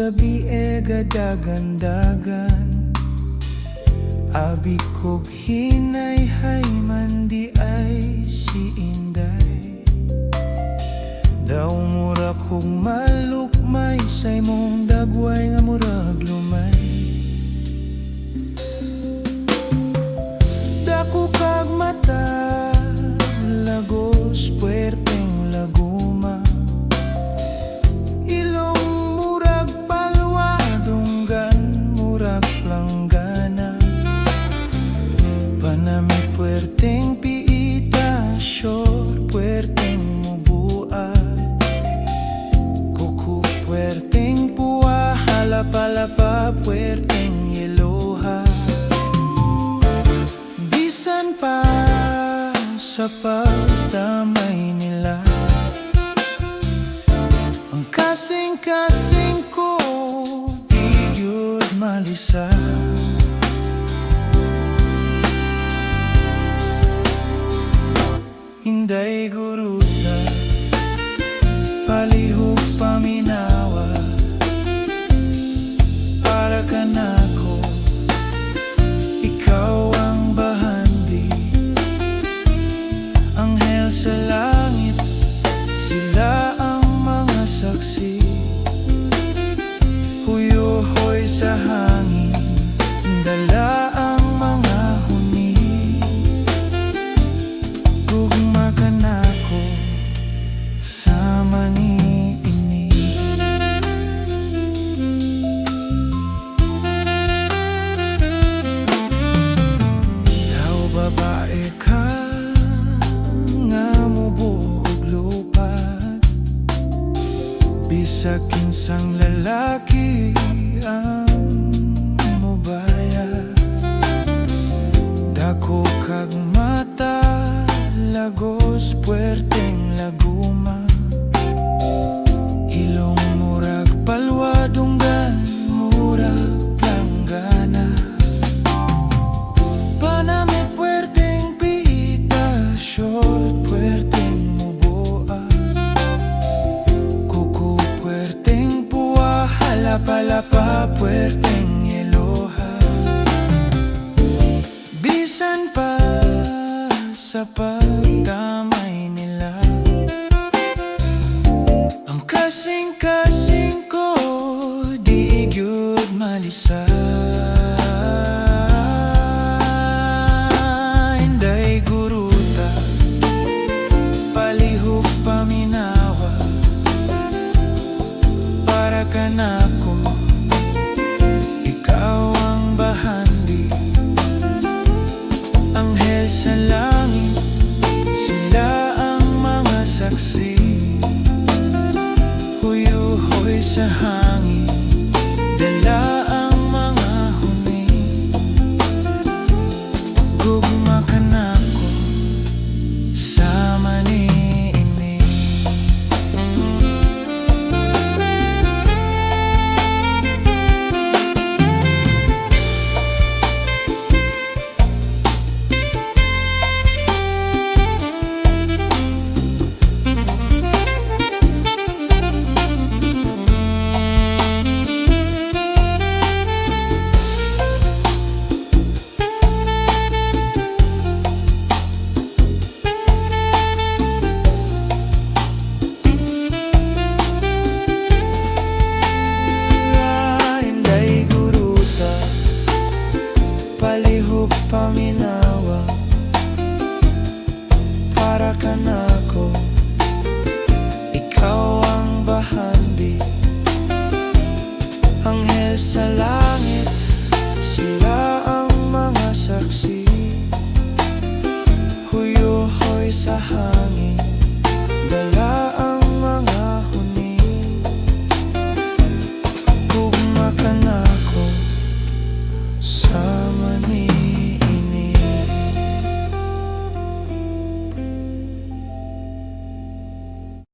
sa biega dagandagan, abi kog hinay hay mandi ay si Inday. Daw mura kog malukmay sa imong dagway nga murag lumay. Dako kag mata lagos puerteng laguma, ilong murag palwa dunggan murag planggana, panami puerteng piita shore puerteng mubuat, kuku puerteng pua halapa-lapa puerteng yeloha. Bisan pa sa pagdamay nila, ang kasing-kasing ko di yun malisa. Inday guruta, palihog paminawa, para ka nako, ikaw ang bahandi. Anghel sa langit, sila ang mga saksi. Huyo-hoy sa hangin, dala ang mga huni. Gugma ka nako, sama ni ini. Daw babae ka nga mubuog lupat, bisag kinsang lalaki ang mubaya. Dako kag mata lagos puerteng laguma, ilong murag palwa dunggan murag planggana, panamit puerteng piita short puerteng muboa, kuku puerteng pua halapa-lapa puerteng yeloha. Bisan pa sa pagdamay nila, ang kasing-kasing ko di gyud malisa. Inday guruta, palihog paminawa, para ka nako, ikaw ang bahandi. Anghel sa langit, sila ang mga saksi. Huyo-hoy sa hangin, dala ang mga huni. Gugma ka nako, sama ni ini. Inday guruta, palihog paminawa, para ka nako, ikaw ang bahandi. Anghel sa langit, sila